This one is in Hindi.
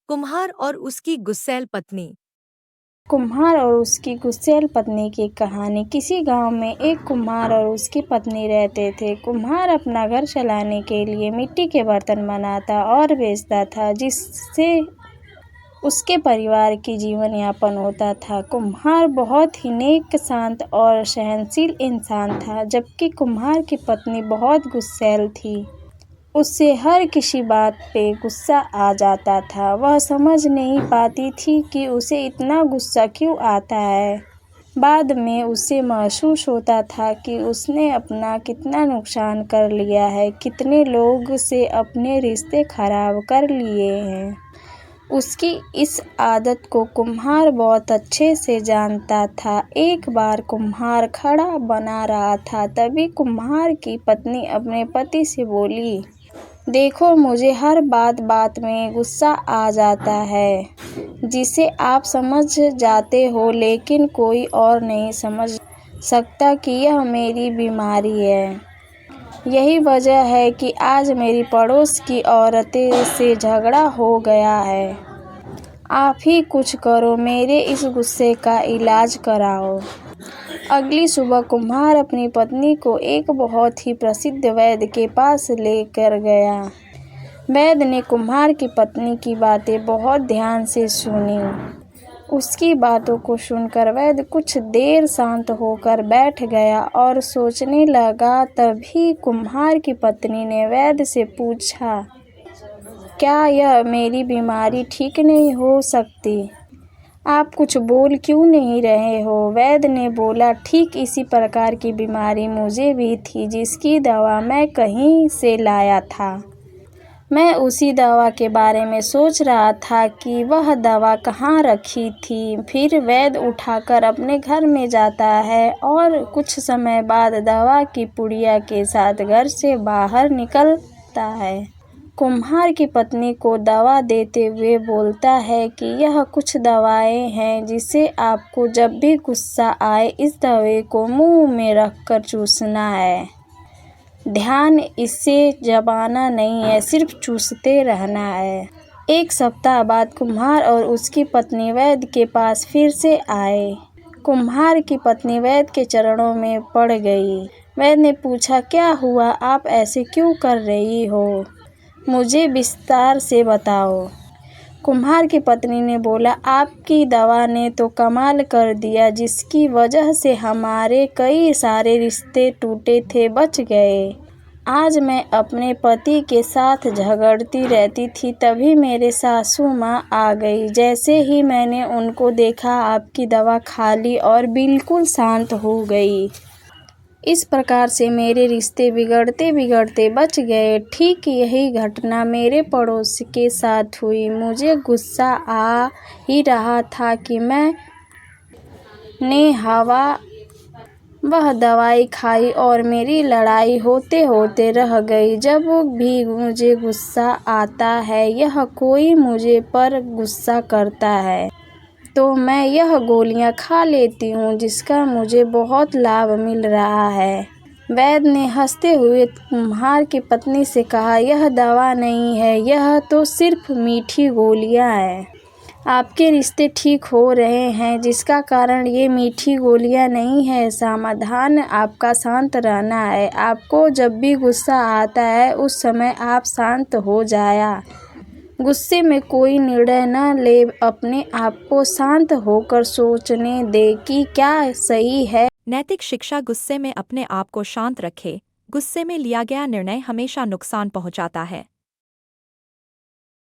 कुम्हार और उसकी गुस्सैल पत्नी। कुम्हार और उसकी गुस्सैल पत्नी की कहानी। किसी गांव में एक कुम्हार और उसकी पत्नी रहते थे। कुम्हार अपना घर चलाने के लिए मिट्टी के बर्तन बनाता और बेचता था, जिससे उसके परिवार की जीवन यापन होता था। कुम्हार बहुत ही नेक, शांत और सहनशील इंसान था, जबकि कुम्हार की पत्नी बहुत गुस्सैल थी। उससे हर किसी बात पे गुस्सा आ जाता था। वह समझ नहीं पाती थी कि उसे इतना गुस्सा क्यों आता है। बाद में उसे महसूस होता था कि उसने अपना कितना नुकसान कर लिया है, कितने लोग से अपने रिश्ते खराब कर लिए हैं। उसकी इस आदत को कुम्हार बहुत अच्छे से जानता था। एक बार कुम्हार खाना बना रहा था, तभी कुम्हार की पत्नी अपने पति से बोली, देखो, मुझे हर बात में गुस्सा आ जाता है, जिसे आप समझ जाते हो, लेकिन कोई और नहीं समझ सकता कि यह मेरी बीमारी है। यही वजह है कि आज मेरी पड़ोस की औरतें से झगड़ा हो गया है। आप ही कुछ करो, मेरे इस गुस्से का इलाज कराओ। अगली सुबह कुम्हार अपनी पत्नी को एक बहुत ही प्रसिद्ध वैद्य के पास लेकर गया। वैद्य ने कुम्हार की पत्नी की बातें बहुत ध्यान से सुनी। उसकी बातों को सुनकर वैद्य कुछ देर शांत होकर बैठ गया और सोचने लगा। तभी कुम्हार की पत्नी ने वैद्य से पूछा, क्या यह मेरी बीमारी ठीक नहीं हो सकती? आप कुछ बोल क्यों नहीं रहे हो? वैद्य ने बोला, ठीक इसी प्रकार की बीमारी मुझे भी थी, जिसकी दवा मैं कहीं से लाया था। मैं उसी दवा के बारे में सोच रहा था कि वह दवा कहाँ रखी थी। फिर वैद्य उठाकर अपने घर में जाता है और कुछ समय बाद दवा की पुड़िया के साथ घर से बाहर निकलता है। कुम्हार की पत्नी को दवा देते हुए बोलता है कि यह कुछ दवाएं हैं, जिसे आपको जब भी गुस्सा आए इस दवाई को मुंह में रखकर चूसना है। ध्यान, इससे चबाना नहीं है, सिर्फ चूसते रहना है। एक सप्ताह बाद कुम्हार और उसकी पत्नी वैद्य के पास फिर से आए। कुम्हार की पत्नी वैद्य के चरणों में पड़ गई। वैद्य ने पूछा, क्या हुआ? आप ऐसे क्यों कर रही हो? मुझे विस्तार से बताओ। कुम्हार की पत्नी ने बोला, आपकी दवा ने तो कमाल कर दिया, जिसकी वजह से हमारे कई सारे रिश्ते टूटे थे बच गए। आज मैं अपने पति के साथ झगड़ती रहती थी, तभी मेरे सासू माँ आ गई। जैसे ही मैंने उनको देखा, आपकी दवा खा ली और बिल्कुल शांत हो गई। इस प्रकार से मेरे रिश्ते बिगड़ते बिगड़ते बच गए। ठीक यही घटना मेरे पड़ोस के साथ हुई। मुझे गुस्सा आ ही रहा था कि मैंने वह दवाई खाई और मेरी लड़ाई होते होते रह गई। जब भी मुझे गुस्सा आता है, यह कोई मुझे पर गुस्सा करता है, तो मैं यह गोलियां खा लेती हूँ, जिसका मुझे बहुत लाभ मिल रहा है। वैद्य ने हंसते हुए कुम्हार की पत्नी से कहा, यह दवा नहीं है, यह तो सिर्फ मीठी गोलियां हैं। आपके रिश्ते ठीक हो रहे हैं, जिसका कारण ये मीठी गोलियां नहीं है। समाधान आपका शांत रहना है। आपको जब भी गुस्सा आता है, उस समय आप शांत हो जाया। गुस्से में कोई निर्णय न ले, अपने आप को शांत होकर सोचने दे कि क्या सही है। नैतिक शिक्षा। गुस्से में अपने आप को शांत रखे। गुस्से में लिया गया निर्णय हमेशा नुकसान पहुंचाता है।